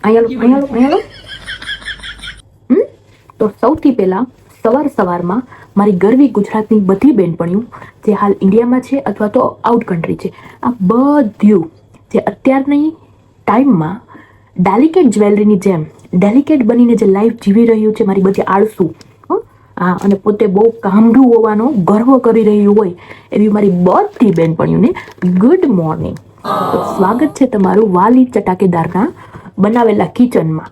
અહીંયા લો. તો સૌથી પહેલાં સવારમાં મારી ગરવી ગુજરાતની બધી બહેનપણીઓ જે હાલ ઇન્ડિયામાં છે અથવા તો આઉટ કન્ટ્રી છે, આ બધું જે અત્યારની ટાઈમમાં ડેલિકેટ જ્વેલરીની જેમ ડેલિકેટ બનીને જે લાઈફ જીવી રહ્યું છે, મારી બધી આળસુ અને પોતે બહુ કામડું હોવાનો ગર્વ કરી રહ્યું હોય એવી મારી બધી બહેનપણીઓને ગુડ મોર્નિંગ. તો સ્વાગત છે તમારું વાલી ચટાકેદારના બનાવેલા કિચનમાં.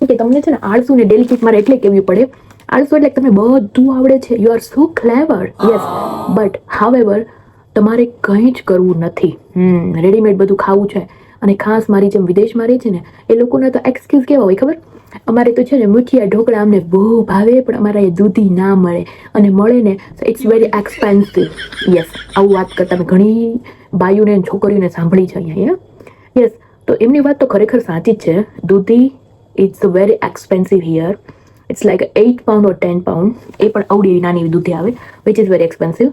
કે તમને છે ને આળસુ ને ડેલિકેટ મારે એટલે કેવી પડે. આળસુ એટલે તમને બધું આવડે છે, you are so clever, yes, but however તમારે કંઈ જ કરવું નથી. રેડીમેડ બધું ખાવું છે. અને ખાસ મારી જેમ વિદેશમાં રહે છે ને એ લોકોના તો એક્સક્યુઝ કેવા હોય ખબર? અમારે તો છે ને મુઠિયા ઢોકળા અમને બહુ ભાવે, પણ અમારે એ દૂધી ના મળે, અને મળે ને ઇટ્સ વેરી એક્સપેન્સિવ. યસ, આવું વાત કરતા મેં ઘણી બાઈઓને છોકરીઓને સાંભળી છે અહીંયા. યસ, તો એમની વાત તો ખરેખર સાચી જ છે. Dudhi it's very expensive here. It's like 8 pound or 10 pound. એ પણ અવડી નાની દૂધી આવે, વિચ ઇઝ વેરી એક્સપેન્સિવ.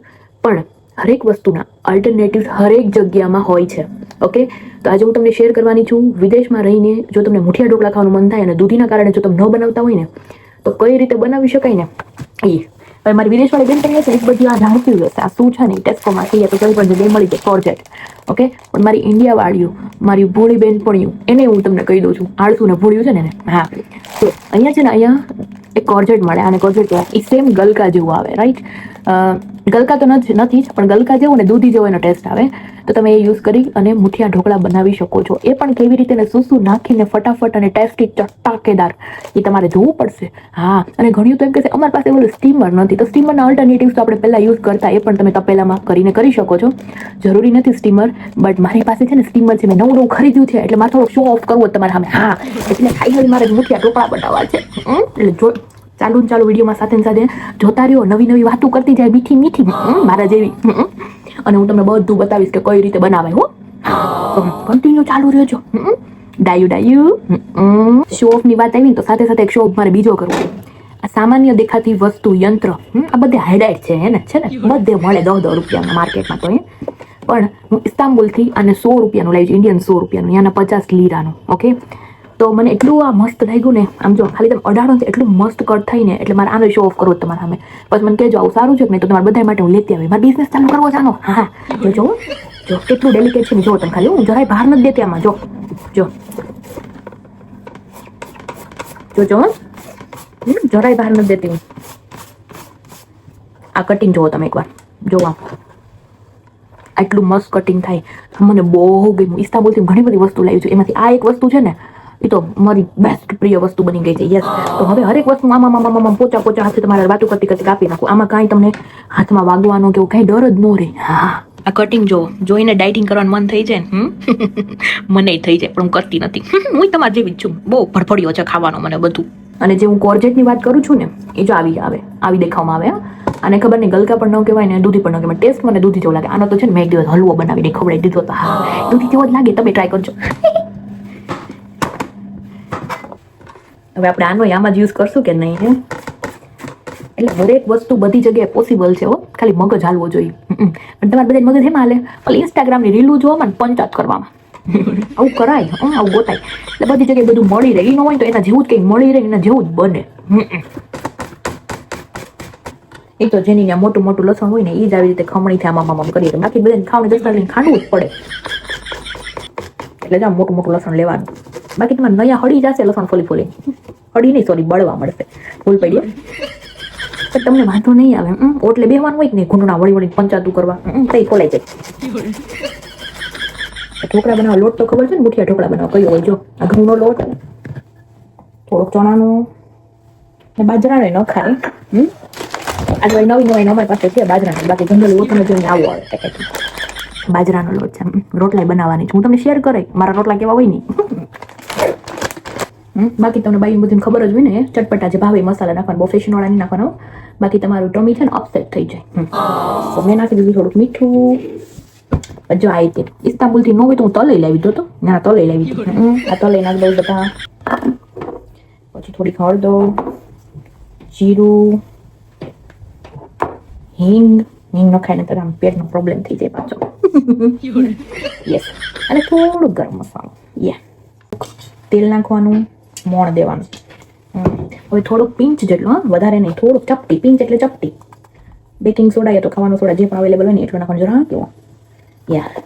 પણ હરેક વસ્તુના અલ્ટરનેટિવ હરેક જગ્યામાં હોય છે. ઓકે, તો આજે હું તમને શેર કરવાની છું, વિદેશમાં રહીને જો તમને મુઠિયા ઢોકળા ખાવાનું મન થાય અને દૂધીના કારણે જો તમે ન બનાવતા હોય ને તો કઈ રીતે બનાવી શકાય ને એ. હવે મારી વિદેશવાળી બેન પણ છે, એક બધી આ જાણતી હશે આ શું છે ને ટેસ્કોમાં કહીએ તો કંઈ પણ જગ્યાએ મળી જાય કોર્જેટ. ઓકે, પણ મારી ઇન્ડિયાવાળીઓ, મારી ભોળી બેનપણીઓ, એને હું તમને કહી દઉં છું, આળસુ ને ભોળ્યું છે ને. હા, તો અહીંયા છે ને અહીંયા એક કોર્જેટ મળે, અને કોર્જેટ કહેવાય. એ સેમ ગલકા જેવું આવે, રાઈટ? ગલકા તો નથી જ, પણ ગલકા જેવો ને દૂધી જેવો એનો ટેસ્ટ આવે. તો તમે એ યુઝ કરી અને મુઠિયા ઢોકળા બનાવી શકો છો. એ પણ કેવી રીતે ને શું નાખીને ફટાફટ અને ટેસ્ટી ચટાકેદાર, એ તમારે જોવું પડશે. હા, અને ઘણી તો એમ કહેશે અમારી પાસે ઓલું સ્ટીમર નથી, તો સ્ટીમરના અલ્ટરનેટિવ્સ તો આપણે પહેલાં યુઝ કરતા, એ પણ તમે તપેલામાં કરીને કરી શકો છો. જરૂરી નથી સ્ટીમર, બટ મારી પાસે છે ને સ્ટીમર છે, મેં નવું ખરીદ્યું છે, એટલે મારે થોડો શો ઓફ કરવો તમારા સામે. હા, એટલે ફાઇનલી મારે મુઠિયા ઢોકળા બનાવવા છે. એટલે જો ચાલુ વિડીયોમાં સાથે જોતા રહ્યો, નવી વાતો કરતી જાય, મીઠી મારા જેવી. અને હું તમને બધું બતાવીશ કે કઈ રીતે બનાવાય. હો, કન્ટિન્યુ ચાલુ રહેજો. ડાયું શો ઓફની વાત આવી ને તો સાથે એક શો ઓફ મારે બીજો કરવો. આ સામાન્ય દેખાતી વસ્તુ, યંત્ર, આ બધે હાઇલાઇટ છે ને બધે મળે 10 રૂપિયામાં માર્કેટમાં. તો પણ હું ઇસ્તાંબુલથી આને 100 રૂપિયાનું લાવી છું, ઇન્ડિયન 100 રૂપિયાનું, ત્યાંના 50 લીરાનું. ઓકે, તો મને એટલું આ મસ્ત લાગ્યું ને, આમ જો ખાલી તમે અડાડો ને એટલું મસ્ત કટ થાય ને, એટલે મારે આનો શો ઓફ કરવો તમારા સામે. પછી મને કહેજો આવું સારું છે કે નહીં, તો તમારા બધા માટે હું લેતી આવી. મારે બિઝનેસ ચાલુ કરવો છે આનો. હા, જો કેટલું ડેલિકેટ છે ને, જો તમે ખાલી, હું જરાય બહાર નથી દેતી આમાં. જો જરાય બહાર નથી દેતી હું. આ કટિંગ જોવો તમે એકવાર, જોવા આટલું મસ્ત કટિંગ થાય. મને બહુ ગમ્યું. ઇસ્તાંબુલથી ઘણી બધી વસ્તુ લાવી છું, એમાંથી આ એક વસ્તુ છે ને એ તો મારી બેસ્ટ પ્રિય વસ્તુ બની ગઈ છે. યસ, તો હવે હરેક વસ્તુ આમાં પોચા હાથે તમારે વાતું કરતી કાપી નાખું. આમાં કાંઈ તમને હાથમાં વાગવાનો કે કાંઈ ડર જ ન રહે. હા, આ કટિંગ જોઈને ડાયટિંગ કરવાનું મન થઈ જાય ને, મને થઈ જાય, પણ હું કરતી નથી. હું તમારી જેવી જ છું, બહુ ભરભડિયો છે ખાવાનો મને બધું. અને જે હું કોર્જેટની વાત કરું છું ને, એ જો આવી દેખાવમાં આવે. આને ખબર નહીં, ગલકા પણ ન કહેવાય ને દૂધી પણ ન કહેવાય. ટેસ્ટ મને દૂધી જેવો લાગે. આનો તો છે ને મેં એક દિવસ હલવો બનાવીને ખવડાવી દીધો તો. હા, દૂધી જેવો જ લાગે, તમે ટ્રાય કરજો. હવે આપણે આનો આમાં જ યુઝ કરશું કે નહીં? એટલે દરેક વસ્તુ બધી જગ્યાએ પોસિબલ છે. ખાલી મગજ હાલવો જોઈએ. પણ તમારે બધા મગજ એમાં હાલે, ઓલી ઇન્સ્ટાગ્રામની રીલું જોવામાં ને પંચાત કરવામાં. આવું કરાય, આવું ગોતાય. એટલે બધી જગ્યાએ બધું મળી રહે. એ ન હોય તો એના જેવું જ કંઈક મળી રહે, એના જેવું જ બને. એ તો જેની ત્યાં મોટું લસણ હોય ને, એ જ આવી રીતે ખમણીથી આમાં કરીએ. બાકી બધાને ખાવાની દસ્તા લઈને ખાંડવું જ પડે. એટલે જ મોટું લસણ લેવાનું. બાકી તમારે નયા હળી જશે લસણ ફોલી હળી નહીં, સોરી, બળવા મળશે. ભૂલ પડી. પણ તમને વાંધો નહીં આવે. ઓટલે બેહવાનું હોય કે નહીં, ઘૂંટણા વળી પંચાતું કરવા, તઈ ખોલાઈ જાય. ઢોકળા બનાવવા લોટ તો ખબર છે ને? મુઠિયા ઢોકળા બનાવવા કયો હોય? જો આ ઘઉંનો લોટ, થોડોક ચણાનો ને બાજરાનો ન ખાય. આજે નવી અમારી પાસે છે બાજરાનો. બાકી જનરલ લોટ જોઈને આવો આવે પેકેટમાં. બાજરાનો લોટ છે. રોટલા બનાવવાની છે. હું તમને શેર કરે મારા રોટલા કેવા હોય નહીં. બાકી તમને બાઈ બધી ખબર જ હોય ને, ચટપટા જે ભાવે મસાલા નાખવાના, બહુ ફેશનવાળા નહીં નાખવાનો. બાકી તમારું ટમી છે ને અપસેટ થઈ જાય. તો મેં નાખી દીધું થોડુંક મીઠું. જો આ રીતે ઇસ્તાંબુલથી ન હોય તો હું તલઈ લાવી દો. તો ના, તલઈ લાવી દો. આ તલઈ નાખી દઉં બધા. પછી થોડીક હળદર, જીરું, હિંગ ન ખાઈને તો આમ પેટનો પ્રોબ્લેમ થઈ જાય પાછો. યસ, અને થોડું ગરમ મસાલો. તેલ નાખવાનું, મોણ દેવાનું. હવે થોડુંક પિંચ જેટલું, હા વધારે નહીં, થોડુંક ચપટી. પિંચ એટલે ચપટી. બેકિંગ સોડા યા તો ખાવાનો સોડા જે પણ અવેલેબલ હોય ને એટલું નાખવાનું. જરા કેવો યા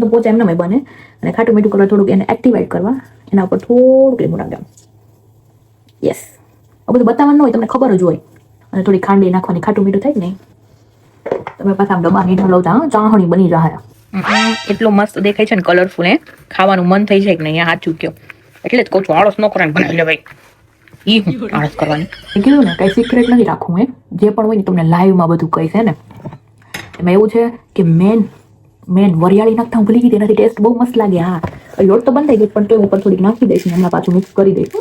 તો પોચા એમને બને. અને ખાટું મીઠું કલર થોડુંક એને એક્ટિવેટ કરવા, એના ઉપર થોડુંક લીંબુ નાખવાનું. યસ, આ બધું બતાવવાનું હોય, તમને ખબર જ હોય. અને થોડી ખાંડી નાખવાની, ખાટું મીઠું થાય ને તમે પાછા આમ ડબ્બા નહીં ઢળવતા, ચાહણી બની જાય. એટલો મસ્ત દેખાય છે ને, કલરફુલ. ખાવાનું મન થઈ જાય કે નહીં, સાચું કયો. એટલે જ કહું છું, આળસ ન કરાય, બનાવી લે ભાઈ. આળસ કરવાની કીધું ને, કઈ સિક્રેટ નથી રાખવું. જે પણ હોય ને તમને લાઈવમાં બધું કહીશ ને. એમાં એવું છે કે મેન વરિયાળી નાખતા હું ભૂલી ગઈ, તેનાથી ટેસ્ટ બહુ મસ્ત લાગે. હા, લોટ તો બંધાઈ ગઈ, પણ તો ઉપર થોડીક નાખી દઈશ ને હમણાં પાછું મિક્સ કરી દઈશ.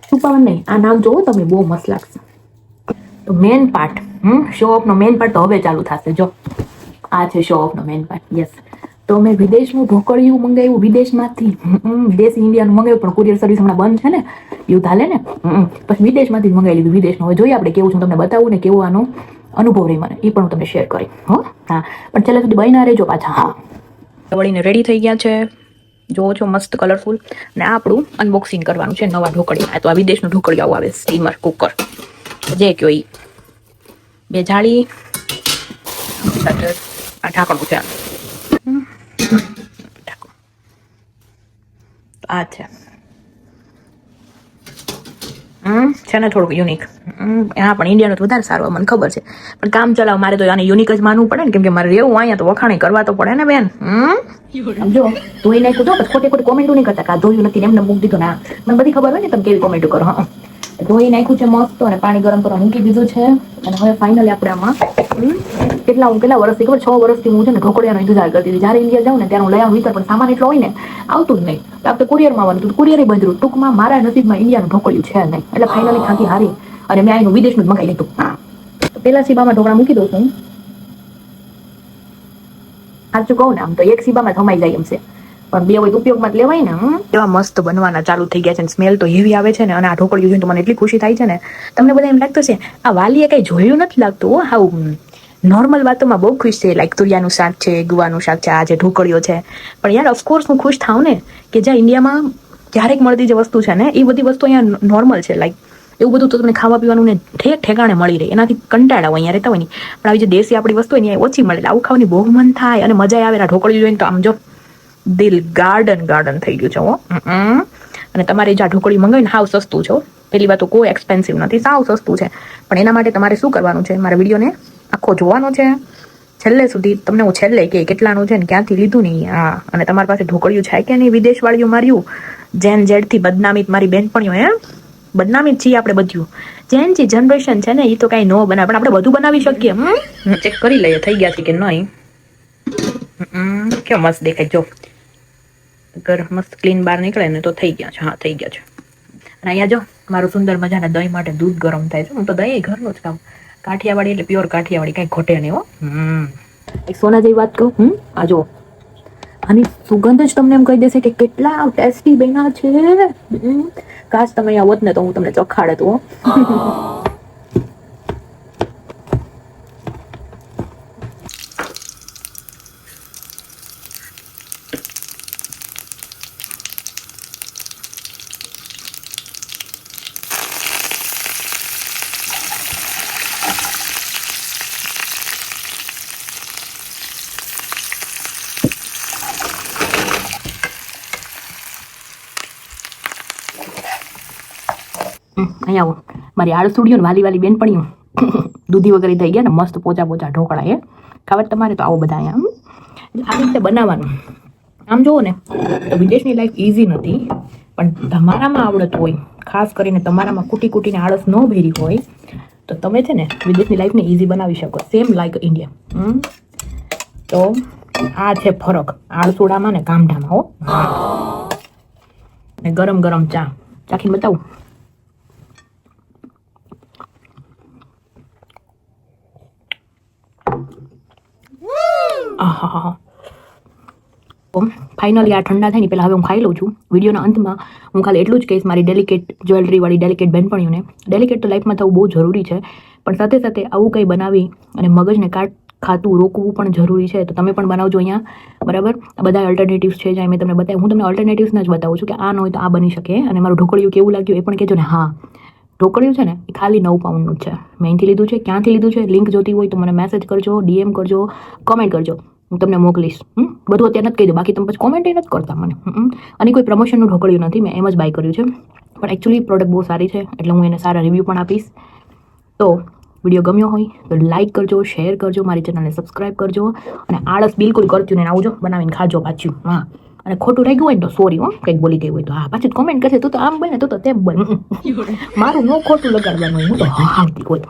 છુપાવવાનું નહીં, આ નામ જોવો તમે, બહુ મસ્ત લાગશે. તો મેન પાર્ટ, શો ઓફનો મેન પાર્ટ તો હવે ચાલુ થશે. જો આ છે શો ઓફનો મેન પાર્ટ. યસ, તો મેં વિદેશનું ઢોકળિયું મંગાવ્યું, વિદેશમાંથી. દેશી ઇન્ડિયાનું મંગાવ્યું, પણ કુરિયર સર્વિસ હમણાં બંધ છે ને, યુદ્ધ હાલે ને, પછી વિદેશમાંથી જ મંગાવી લીધું. વિદેશનું હવે જોઈએ આપણે કેવું છે, તમને બતાવું ને કેવો આનો અનુભવ રહી મને, એ પણ હું તમને શેર કરી. હા, પણ છેલ્લે સુધી બન્યા રહેજો પાછા. હા, વળીને રેડી થઈ ગયા છે, જોવો છો, મસ્ત કલરફુલ. અને આપણું અનબોક્સિંગ કરવાનું છે નવા ઢોકળિયા. તો આ વિદેશનું ઢોકળિયું આવે, સ્ટીમર, કુકર, જે કયો એ. બે જાળી સાથે આ ઢાંકણું છે. આ છે ને થોડુંક યુનિક. હા, પણ ઇન્ડિયાનું તો વધારે સારું, મને ખબર છે. પણ કામ ચલાવ મારે તો આને યુનિક જ માનવું પડે ને, કેમ કે મારે રહેવું અહીંયા તો વખાણી કરવા તો પડે ને બેન. સમજો, ધોઈ નાખ્યું તો પછી ખોટી કોમેન્ટો નહીં કરતા, કા ધોયું નથી એમને મૂકી દીધું. ના, મને બધી ખબર હોય ને તમે કેવી કોમેન્ટો કરો. હા, ધોઈ નાખ્યું છે મસ્ત, અને પાણી ગરમ કરવા મૂકી દીધું છે. અને હવે ફાઇનલી આપણે આમાં કેટલા વર્ષથી ખબર, 6 વર્ષથી હું છે ને ઢોકળિયાનો ઇંતજાર કરતી હતી. જ્યારે ઇન્ડિયા જાઉં ને ત્યારે હું લઈ આવું વિચાર, પણ સામાન એટલો હોય ને આવતું જ નહીં. તો આપણે કુરિયરમાં આવવાનું, કુરિયર બંધ. ટૂંકમાં મારા નસીબમાં ઇન્ડિયાનું ઢોકળિયું છે નહીં, એટલે ફાઇનલી ખાતી હારી અને મેં અહીંનું વિદેશનું જ મંગાવી લીધું. હા, તો પેલા સીબામાં ઢોકળા મૂકી દઉં છું. સાચું કહું ને, આમ તો એક સીબામાં થમાઈ જાય એમ છે, પણ બે હોય ઉપયોગમાં જ લેવાય ને. એવા મસ્ત બનવાના ચાલુ થઈ ગયા છે, સ્મેલ તો હેવી આવે છે ને. અને આ ઢોકળિયું જોઈને તો મને એટલી ખુશી થાય છે ને. તમને બધા એમ લાગતું છે આ વાલીએ કઈ જોયું નથી લાગતું. હાવ નોર્મલ વાતોમાં બહુ ખુશ છે, લાઈક તુરિયાનું શાક છે, ગુવાનું શાક છે, આ જે ઢોકળીઓ છે. પણ યાર ઓફકોર્સ હું ખુશ થાઉં ને કે જ્યાં ઇન્ડિયામાં ક્યારેક મળતી જે વસ્તુ છે ને, એ બધી વસ્તુ અહીંયા નોર્મલ છે. લાઈક એવું બધું તો તમને ખાવા પીવાનું ને ઠેકાણે મળી રહે, એનાથી કંટાળા હોય અહીંયા રહેતા હોય ને. પણ આવી જે દેશી આપણી વસ્તુ હોય ને ઓછી મળે, આવું ખાવાની બહુ મન થાય અને મજા આવે. આ ઢોકળીઓ જોઈને તો આમ જો દિલ ગાર્ડન થઈ ગયું છે. અને તમારે જે આ ઢોકળી મંગાવીને હાવ સસ્તું છે. પેલી વાત તો કોઈ એક્સપેન્સિવ નથી, સાવ સસ્તું છે. પણ એના માટે તમારે શું કરવાનું છે, મારા વિડીયોને આખો જોવાનો છે છેલ્લે સુધી. તમને હું છેલ્લે કે કેટલાનું છે ને ક્યાંથી લીધું નહીં. હા, અને તમારી પાસે ઢોકળિયું છે કે નહીં વિદેશ વાળીઓ માર્યું જેન જેડથી બદનામી મારી બેનપણીઓ. બદનામી જ છીએ આપણે બધું. જેન જે જનરેશન છે ને એ તો કાંઈ ન બનાવે, પણ આપણે બધું બનાવી શકીએ. ચેક કરી લઈએ થઈ ગયા છે કે નહીં. કેવો મસ્ત દેખાય જો, અગર મસ્ત ક્લીન બહાર નીકળે ને તો થઈ ગયા છે. હા, થઈ ગયા છે. અને અહીંયા જો મારું સુંદર મજાના દહીં માટે દૂધ ગરમ થાય છે. હું તો દહીં ઘરનું જ ખાઉં, કાઠિયાવાડી એટલે પ્યોર કાઠિયાવાડી, કાંઈ ઘટે નહીં. એક સોના જેવી વાત કહું, આ જો આની સુગંધ જ તમને એમ કહી દેશે કે કેટલા ટેસ્ટી બન્યા છે. કાશ તમે અહીંયા હોત ને તો હું તમને ચખાડત. અહીંયા આવો, મારી આળસુડીઓ વાલી બેનપણીઓ દૂધી વગેરે થઈ ગયા ને મસ્ત પોચા ઢોકળા. ખાવા તમારે તો આવો બધા અહીંયા આવી રીતે બનાવવાનું. આમ જુઓ ને તો વિદેશની લાઈફ ઇઝી નથી, પણ તમારામાં આવડત હોય, ખાસ કરીને તમારામાં કૂટીને આળસ ન ભેરી હોય તો તમે છે ને વિદેશની લાઈફને ઇઝી બનાવી શકો, સેમ લાઈક ઇન્ડિયા. તો આ છે ફરક આળસુડામાં ને ગામડામાં. હો, ને ગરમ ચા ચાખીને બતાવું. ફાઇનલી આ ઠંડા થાય ને પહેલાં હવે હું ખાઈ લઉં છું. વિડીયોના અંતમાં હું ખાલી એટલું જ કહીશ, મારી ડેલિકેટ જ્વેલરીવાળી ડેલિકેટ બેનપણીઓને, ડેલિકેટ તો લાઈફમાં થવું બહુ જરૂરી છે, પણ સાથે સાથે આવું કંઈ બનાવી અને મગજને ખાતું રોકવું પણ જરૂરી છે. તો તમે પણ બનાવજો અહીંયા, બરાબર. આ બધા ઓલ્ટરનેટિવ્સ છે જ્યાં મેં તમને બતાવ્યું. હું તમને ઓલ્ટરનેટિવ્સના જ બતાવું છું કે આ ન હોય તો આ બની શકે. અને મારું ઢોકળિયું કેવું લાગ્યું એ પણ કહેજો ને. હા, ઢોકળિયું છે ને એ ખાલી 9 પાઉન્ડનું જ છે. મેં અહીંથી લીધું છે. ક્યાંથી લીધું છે લિંક જોતી હોય તો મને મેસેજ કરજો, DM કરજો, કોમેન્ટ કરજો, હું તમને મોકલીશ. બધું અત્યારે નથી કહી દઉં, બાકી તમે પછી કોમેન્ટ નથી કરતા મને. અને કોઈ પ્રમોશનનું ઢોકળિયું નથી, મેં એમ જ બાય કર્યું છે. પણ એકચ્યુઅલી પ્રોડક્ટ બહુ સારી છે એટલે હું એને સારા રિવ્યૂ પણ આપીશ. તો વિડીયો ગમ્યો હોય તો લાઇક કરજો, શેર કરજો, મારી ચેનલને સબસ્ક્રાઈબ કરજો. અને આળસ બિલકુલ કરજો ને, આવજો બનાવીને ખાજો પાછું. હા, અને ખોટું રહી ગયું હોય ને તો સોરી, કંઈક બોલી ગઈ હોય તો. હા, પાછું કોમેન્ટ કરશે તું તો આમ બને, તું તો તેમ બન. મારું ન ખોટું લગાડવાનું હોય, હું તો હાવતી કોઈ.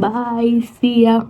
બાય, સી યા.